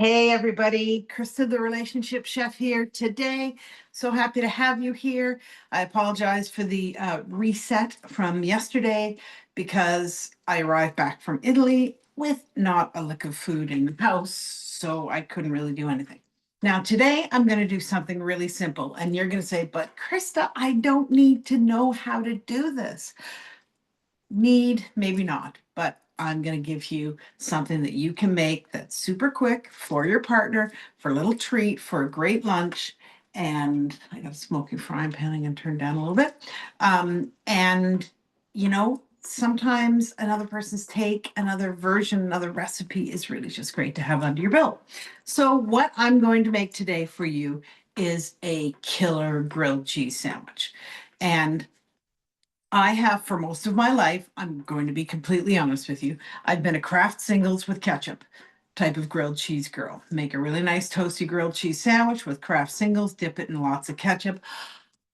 Hey everybody, Krista, the relationship chef here today. So happy to have you here. I apologize for the reset from yesterday because I arrived back from Italy with not a lick of food in the house, so I couldn't really do anything. Now, today I'm going to do something really simple, and you're going to say, but Krista, I don't need to know how to do this. Need, maybe not, but I'm going to give you something that you can make that's super quick for your partner, for a little treat, for a great lunch. And I got a smoky frying pan I'm going to turn down a little bit. And, sometimes another person's take, another version, another recipe is really just great to have under your belt. So, what I'm going to make today for you is a killer grilled cheese sandwich. And I have for most of my life, I'm going to be completely honest with you, I've been a Kraft singles with ketchup type of grilled cheese girl. Make a really nice toasty grilled cheese sandwich with Kraft singles, dip it in lots of ketchup.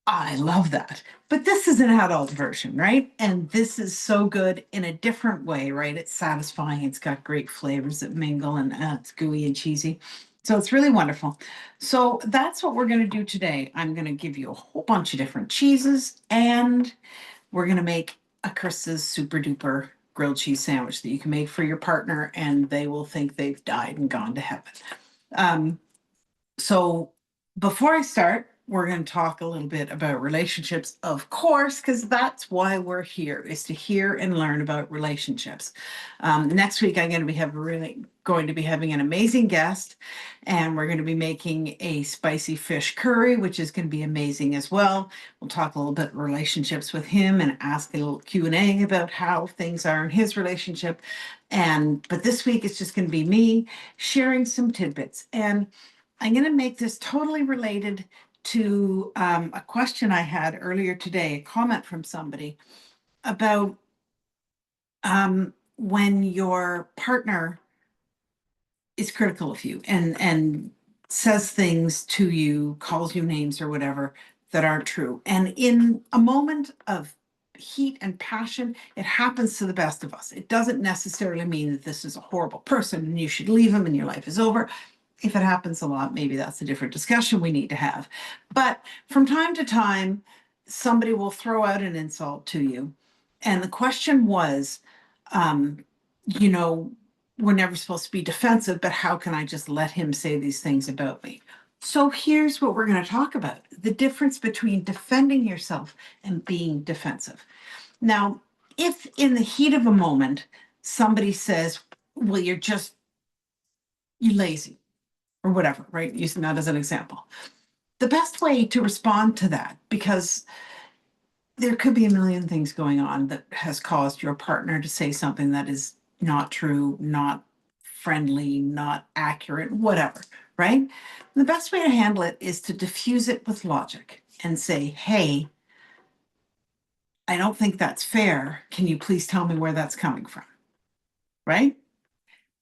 I love that. But this is an adult version, right? And this is so good in a different way, right? It's satisfying. It's got great flavors that mingle and it's gooey and cheesy. So it's really wonderful. So that's what we're going to do today. I'm going to give you a whole bunch of different cheeses and we're going to make a Krista's super duper grilled cheese sandwich that you can make for your partner and they will think they've died and gone to heaven. So before I start, we're going to talk a little bit about relationships, of course, because that's why we're here, is to hear and learn about relationships. Next week, I'm going to be having an amazing guest, and we're going to be making a spicy fish curry, which is going to be amazing as well. We'll talk a little bit relationships with him and ask a little Q&A about how things are in his relationship. But this week, it's just going to be me sharing some tidbits. And I'm going to make this totally related to a question I had earlier today, a comment from somebody about when your partner is critical of you and says things to you, calls you names or whatever that aren't true. And in a moment of heat and passion, it happens to the best of us. It doesn't necessarily mean that this is a horrible person and you should leave him and your life is over. If it happens a lot, maybe that's a different discussion we need to have. But from time to time, somebody will throw out an insult to you. And the question was, um, you know, we're never supposed to be defensive, but how can I just let him say these things about me? So here's what we're going to talk about: the difference between defending yourself and being defensive. Now, if in the heat of a moment, somebody says, well, you lazy, or whatever, right? Using that as an example. The best way to respond to that, because there could be a million things going on that has caused your partner to say something that is not true, not friendly, not accurate, whatever, right? The best way to handle it is to diffuse it with logic and say, hey, I don't think that's fair. Can you please tell me where that's coming from? Right?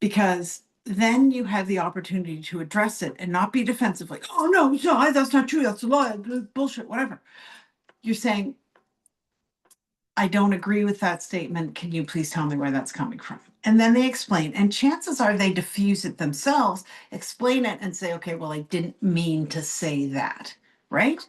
Because then you have the opportunity to address it and not be defensive, like, oh, no, that's not true. That's a lie, bullshit, whatever. You're saying, I don't agree with that statement. Can you please tell me where that's coming from? And then they explain. And chances are they diffuse it themselves, explain it, and say, okay, well, I didn't mean to say that, right?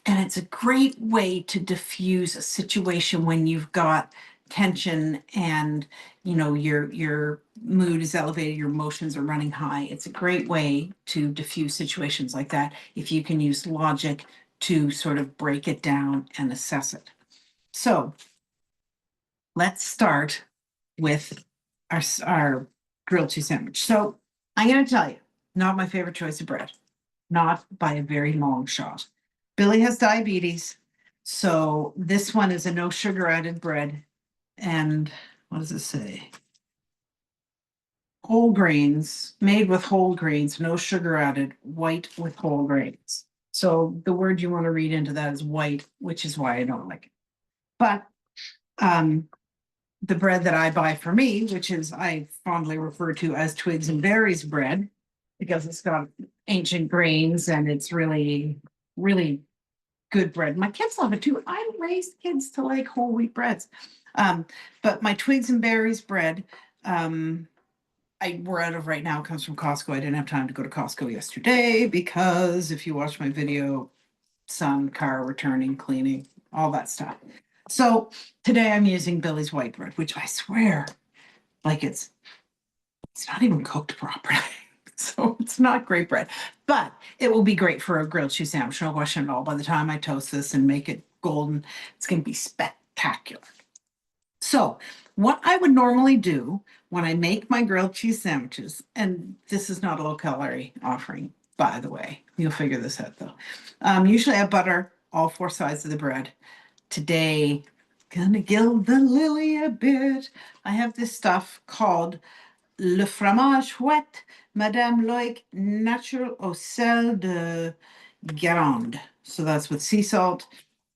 And it's a great way to diffuse a situation when you've got tension and your mood is elevated, your emotions are running high. It's a great way to diffuse situations like that if you can use logic to sort of break it down and assess it. So let's start with our grilled cheese sandwich. So I'm going to tell you, not my favorite choice of bread, not by a very long shot. Billy has diabetes, so this one is a no sugar added bread. And what does it say? Whole grains, made with whole grains, no sugar added, white with whole grains. So the word you want to read into that is white, which is why I don't like it. But the bread that I buy for me, which is I fondly refer to as twigs and berries bread, because it's got ancient grains and it's really, really good bread. My kids love it too. I raised kids to like whole wheat breads. But my twigs and berries bread we're out of right now comes from Costco. I didn't have time to go to Costco yesterday because if you watch my video, son, car returning, cleaning, all that stuff. So today I'm using Billy's white bread, which I swear, like it's not even cooked properly. So it's not great bread, but it will be great for a grilled cheese sandwich. No question at all. By the time I toast this and make it golden, it's going to be spectacular. So what I would normally do when I make my grilled cheese sandwiches, and this is not a low calorie offering, by the way, you'll figure this out though. Usually I butter all four sides of the bread. Today, gonna gild the lily a bit. I have this stuff called Le fromage fouette, Madame Loic natural au sel de Guérande. So that's with sea salt.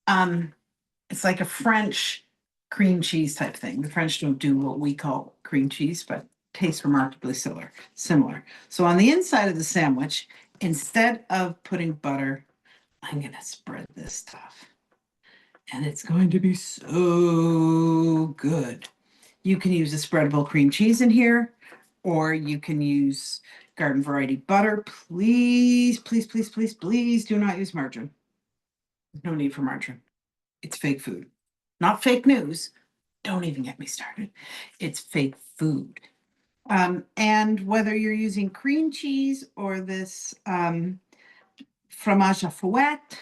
It's like a French cream cheese type thing. The French don't do what we call cream cheese, but tastes remarkably similar. So on the inside of the sandwich, instead of putting butter, I'm going to spread this stuff. And it's going to be so good. You can use a spreadable cream cheese in here, or you can use garden variety butter. Please, please, please, please, please do not use margarine. No need for margarine. It's fake food, not fake news. Don't even get me started. It's fake food. And whether you're using cream cheese or this fromage à fouette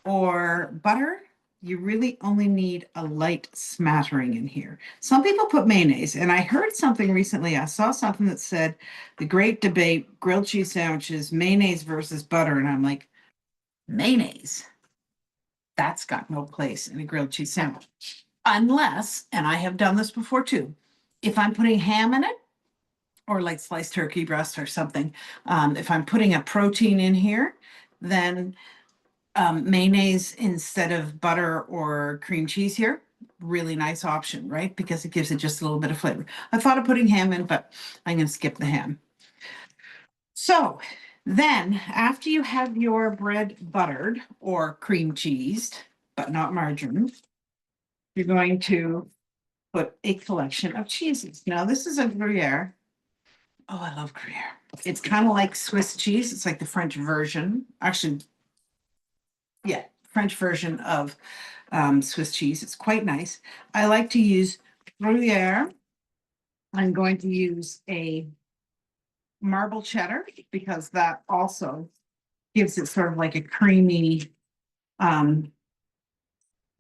or butter, you really only need a light smattering in here. Some people put mayonnaise, and I heard something recently. I saw something that said the great debate, grilled cheese sandwiches, mayonnaise versus butter. And I'm like, mayonnaise? That's got no place in a grilled cheese sandwich. Unless, and I have done this before too, if I'm putting ham in it, or like sliced turkey breast or something, if I'm putting a protein in here, then mayonnaise instead of butter or cream cheese here, really nice option, right? Because it gives it just a little bit of flavor. I thought of putting ham in, but I'm going to skip the ham. So then after you have your bread buttered or cream cheesed, but not margarine, you're going to put a collection of cheeses. Now this is a Gruyere. Oh, I love Gruyere. It's kind of like Swiss cheese. It's like the French version. Actually, yeah, French version of Swiss cheese. It's quite nice. I like to use Gruyere. I'm going to use a marble cheddar because that also gives it sort of like a creamy,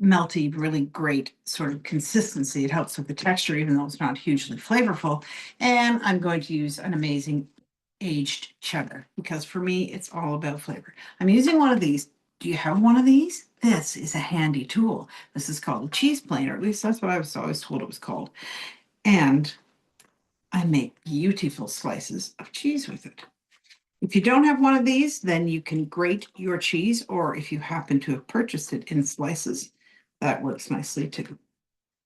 melty, really great sort of consistency. It helps with the texture, even though it's not hugely flavorful. And I'm going to use an amazing aged cheddar because for me, it's all about flavor. I'm using one of these. Do you have one of these? This is a handy tool. This is called a cheese planer. At least that's what I was always told it was called. And I make beautiful slices of cheese with it. If you don't have one of these, then you can grate your cheese, or if you happen to have purchased it in slices, that works nicely too.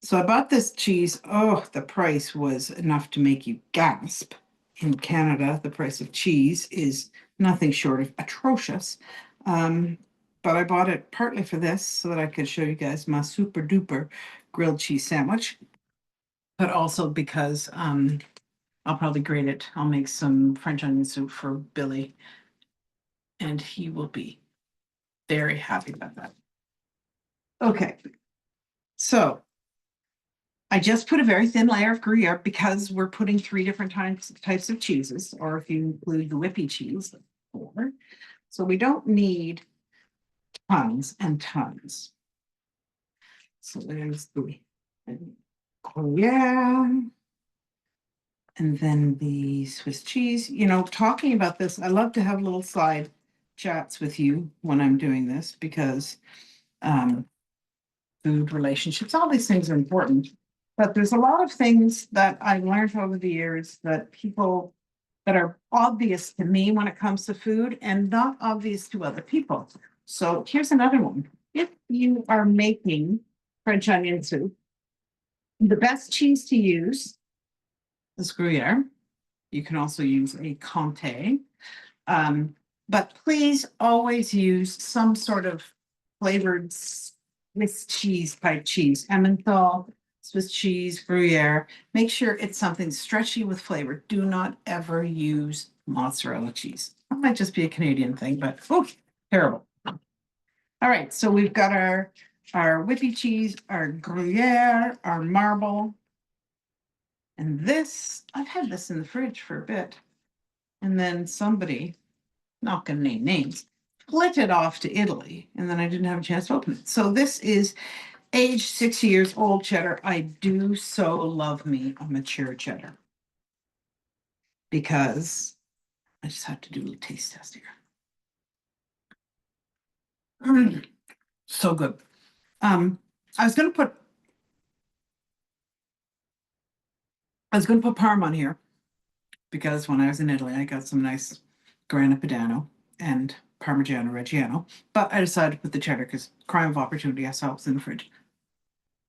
So I bought this cheese. Oh, the price was enough to make you gasp. In Canada, the price of cheese is nothing short of atrocious. But I bought it partly for this so that I could show you guys my super duper grilled cheese sandwich, but also because I'll probably grate it. I'll make some French onion soup for Billy, and he will be very happy about that. Okay, so I just put a very thin layer of Gruyere because we're putting 3 different types of cheeses, or if you include the whippy cheese, 4. So we don't need tons and tons. So there's the Gruyere. And then the Swiss cheese. You know, talking about this, I love to have little side chats with you when I'm doing this because food relationships, all these things are important. But there's a lot of things that I've learned over the years that people that are obvious to me when it comes to food and not obvious to other people. So here's another one. If you are making French onion soup, the best cheese to use is Gruyere. You can also use a Comté. But please always use some sort of flavored Swiss cheese type cheese. Emmental, Swiss cheese, Gruyere. Make sure it's something stretchy with flavor. Do not ever use mozzarella cheese. That might just be a Canadian thing, but oh, terrible. All right, so we've got our whippy cheese, our Gruyere, our marble. And this, I've had this in the fridge for a bit. And then somebody, not going to name names, split it off to Italy. And then I didn't have a chance to open it. So this is aged 6 years old cheddar. I do so love me a mature cheddar because I just have to do a little taste test here. So good. I was going to put Parm on here because when I was in Italy, I got some nice Grana Padano and Parmigiano Reggiano, but I decided to put the cheddar because crime of opportunity. I saw it was in the fridge.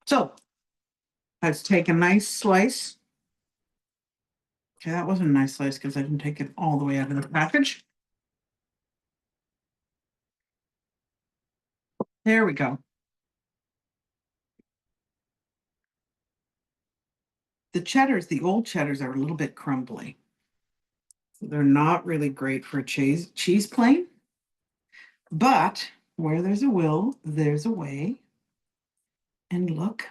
So let's take a nice slice. Okay, that wasn't a nice slice because I didn't take it all the way out of the package. There we go. The cheddars, the old cheddars, are a little bit crumbly. They're not really great for a cheese plane, but where there's a will, there's a way. And look,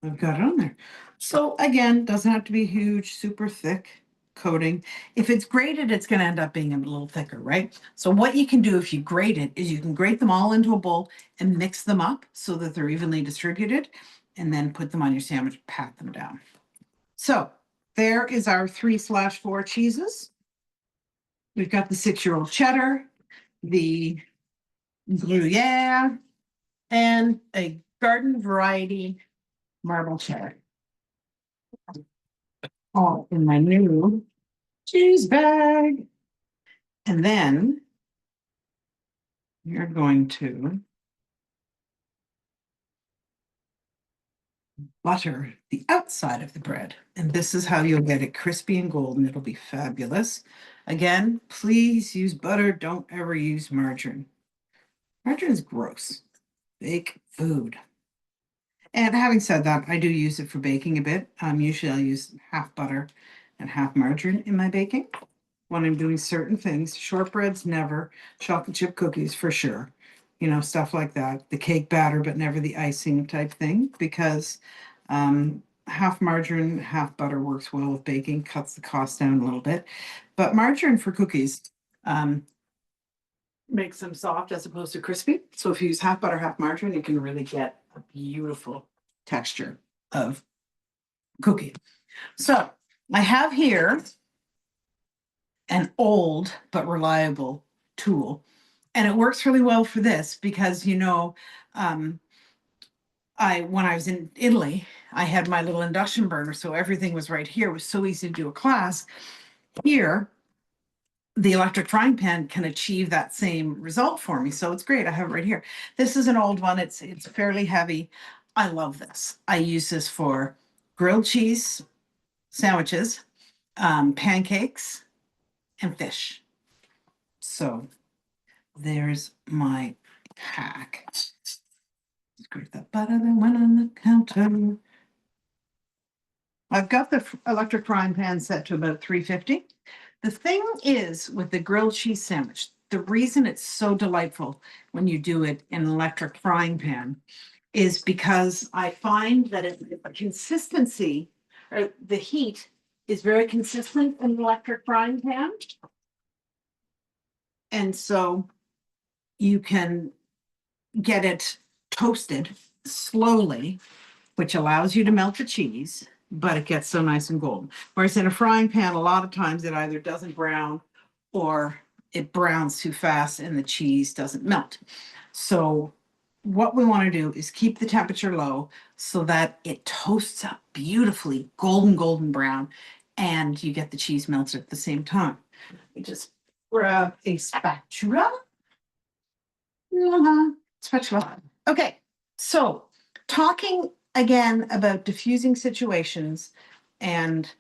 I've got it on there. So again, doesn't have to be huge, super thick coating. If it's grated, it's going to end up being a little thicker, right? So what you can do if you grate it is you can grate them all into a bowl and mix them up so that they're evenly distributed, and then put them on your sandwich, pat them down. So there is our 3/4 cheeses. We've got the 6-year-old cheddar, the Gruyere, and a garden variety marble cheddar. All in my new cheese bag. And then you're going to butter the outside of the bread. And this is how you'll get it crispy and golden. It'll be fabulous. Again, please use butter. Don't ever use margarine. Margarine is gross. Bake food. And having said that, I do use it for baking a bit. Usually I'll use half butter and half margarine in my baking when I'm doing certain things. Shortbreads, never. Chocolate chip cookies, for sure. Stuff like that. The cake batter, but never the icing type thing, because half margarine, half butter works well with baking, cuts the cost down a little bit. But margarine for cookies makes them soft as opposed to crispy. So if you use half butter, half margarine, you can really get a beautiful texture of cookie. So I have here an old but reliable tool. And it works really well for this because, when I was in Italy, I had my little induction burner. So everything was right here. It was so easy to do a class. Here, the electric frying pan can achieve that same result for me. So it's great. I have it right here. This is an old one. It's fairly heavy. I love this. I use this for grilled cheese sandwiches, pancakes, and fish. So there's my hack. Scrape that butter that went on the counter. I've got the electric frying pan set to about 350. The thing is with the grilled cheese sandwich, the reason it's so delightful when you do it in an electric frying pan is because I find that the consistency or the heat is very consistent in an electric frying pan. And so you can get it toasted slowly, which allows you to melt the cheese, but it gets so nice and golden. Whereas in a frying pan, a lot of times it either doesn't brown or it browns too fast and the cheese doesn't melt. So what we want to do is keep the temperature low so that it toasts up beautifully, golden brown, and you get the cheese melted at the same time. You just grab a spatula. Spatula. Okay, so talking again about diffusing situations and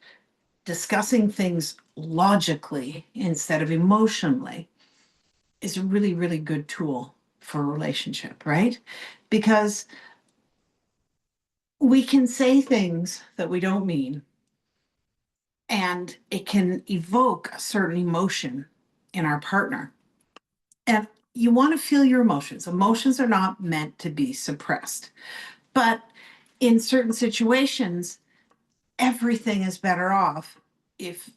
discussing things logically instead of emotionally is a really good tool for a relationship, right? Because we can say things that we don't mean, and it can evoke a certain emotion in our partner. And you want to feel your emotions. Emotions are not meant to be suppressed. But in certain situations, everything is better off if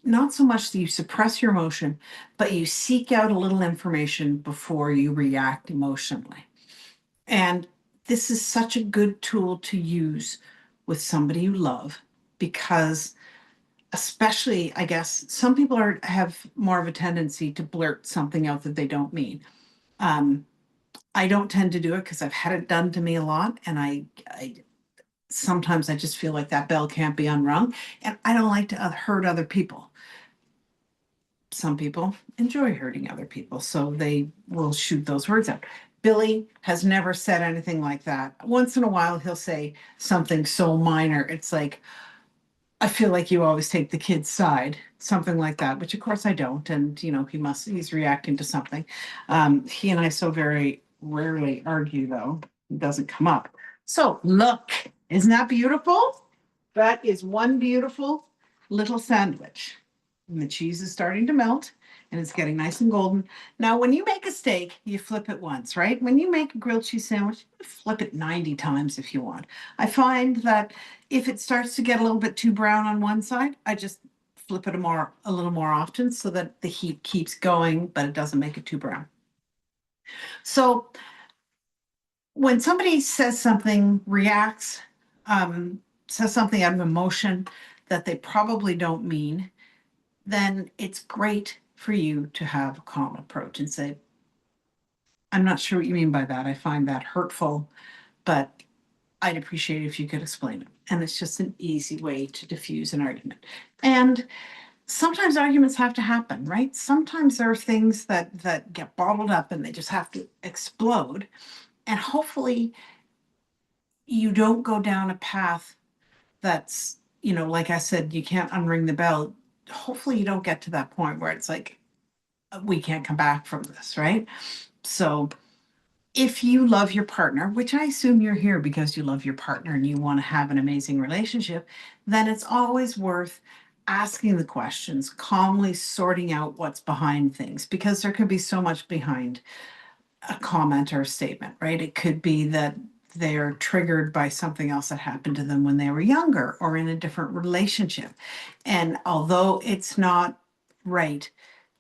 not so much that you suppress your emotion, but you seek out a little information before you react emotionally. And this is such a good tool to use with somebody you love because especially, I guess, some people have more of a tendency to blurt something out that they don't mean. Um, I don't tend to do it because I've had it done to me a lot, and I sometimes I just feel like that bell can't be unrung, and I don't like to hurt other people. Some people enjoy hurting other people, so they will shoot those words out. Billy has never said anything like that. Once in a while, he'll say something so minor. It's like, I feel like you always take the kid's side, something like that, which of course I don't. And, he's reacting to something. He and I so very rarely argue, though. It doesn't come up. So, look, isn't that beautiful? That is one beautiful little sandwich. And the cheese is starting to melt and it's getting nice and golden. Now, when you make a steak, you flip it once, right? When you make a grilled cheese sandwich, you flip it 90 times if you want. I find that if it starts to get a little bit too brown on one side, I just flip it a little more often so that the heat keeps going, but it doesn't make it too brown. So when somebody says something, reacts, says something out of emotion that they probably don't mean, then it's great for you to have a calm approach and say, I'm not sure what you mean by that. I find that hurtful, but I'd appreciate it if you could explain it. And it's just an easy way to diffuse an argument. And sometimes arguments have to happen, right? Sometimes there are things that get bottled up and they just have to explode. And hopefully you don't go down a path that's, like I said, you can't unring the bell. Hopefully you don't get to that point where it's like, we can't come back from this, right? So if you love your partner, which I assume you're here because you love your partner and you want to have an amazing relationship, then it's always worth asking the questions, calmly sorting out what's behind things, because there could be so much behind a comment or a statement, right? It could be that they're triggered by something else that happened to them when they were younger or in a different relationship. And although it's not right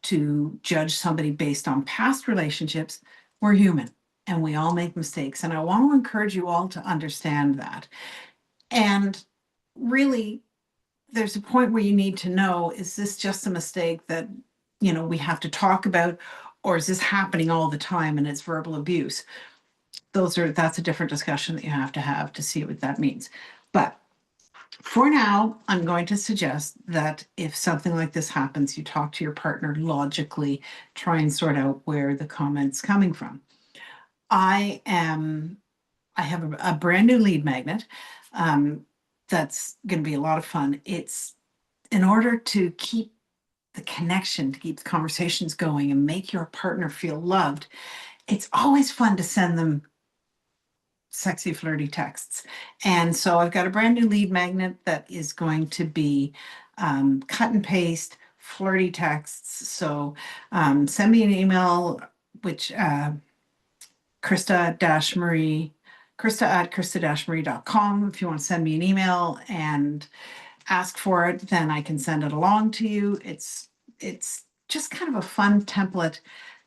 to judge somebody based on past relationships, we're human and we all make mistakes. And I want to encourage you all to understand that. And really, there's a point where you need to know, is this just a mistake that, we have to talk about, or is this happening all the time and it's verbal abuse? That's a different discussion that you have to see what that means. But for now, I'm going to suggest that if something like this happens, you talk to your partner logically, try and sort out where the comment's coming from. I have a brand new lead magnet that's going to be a lot of fun. It's in order to keep the connection, to keep the conversations going and make your partner feel loved. It's always fun to send them sexy, flirty texts. And so I've got a brand new lead magnet that is going to be cut and paste, flirty texts. So send me an email, which Krista at Krista-Marie.com. If you want to send me an email and ask for it, then I can send it along to you. It's just kind of a fun template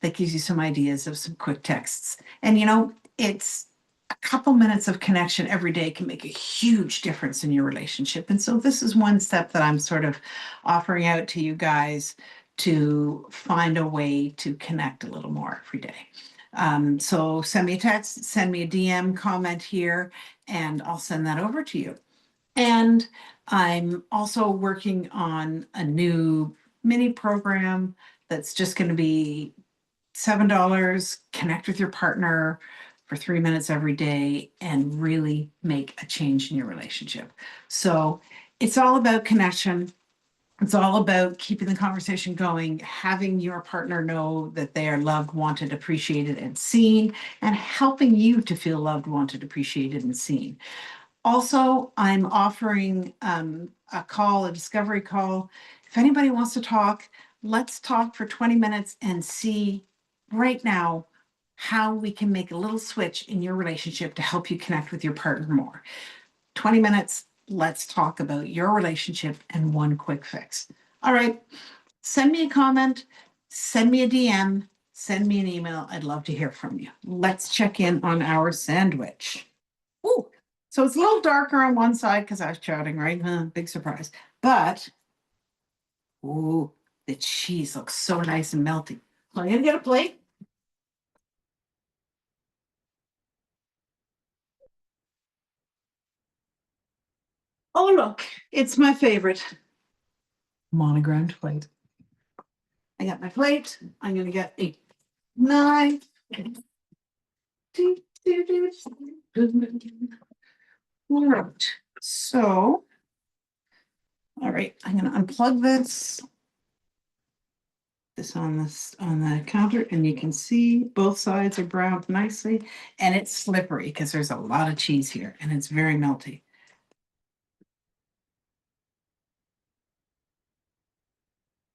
that gives you some ideas of some quick texts. And it's a couple minutes of connection every day can make a huge difference in your relationship. And so this is one step that I'm sort of offering out to you guys to find a way to connect a little more every day. So send me a text, send me a DM comment here, and I'll send that over to you. And I'm also working on a new mini program that's just going to be $7, connect with your partner for 3 minutes every day and really make a change in your relationship. So it's all about connection. It's all about keeping the conversation going, having your partner know that they are loved, wanted, appreciated, and seen, and helping you to feel loved, wanted, appreciated, and seen. Also, I'm offering a discovery call. If anybody wants to talk, let's talk for 20 minutes and see right now how we can make a little switch in your relationship to help you connect with your partner more. 20 minutes, let's talk about your relationship and one quick fix. All right, send me a comment, send me a DM, send me an email. I'd love to hear from you. Let's check in on our sandwich. Ooh, so it's a little darker on one side because I was chatting, right? Big surprise. But, ooh, the cheese looks so nice and melty. So I'm going to get a plate. Oh, look, it's my favorite monogrammed plate. I got my plate. I'm going to get a knife. All right. So, all right, I'm going to unplug this on the counter, and you can see both sides are browned nicely, and it's slippery because there's a lot of cheese here, and it's very melty.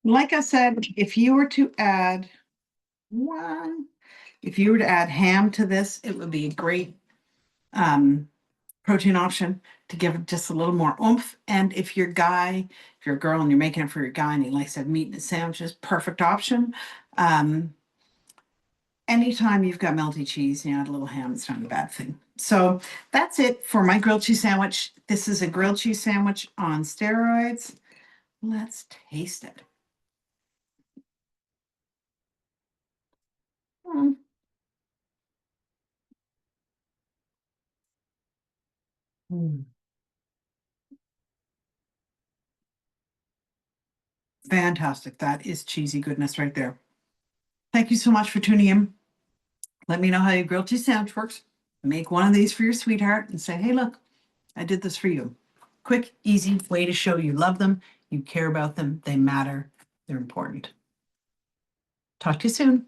Like I said, if you were to add ham to this, it would be a great protein option to give it just a little more oomph. And if you're a girl and you're making it for your guy and he likes to have meat in his sandwiches, perfect option. Anytime you've got melty cheese and you add a little ham, it's not a bad thing. So that's it for my grilled cheese sandwich. This is a grilled cheese sandwich on steroids. Let's taste it. Mm. Mm. Fantastic. That is cheesy goodness right there. Thank you so much for tuning in. Let me know how your grilled cheese sandwich works. Make one of these for your sweetheart and say, hey, look, I did this for you. Quick, easy way to show you love them, you care about them, they matter, they're important. Talk to you soon.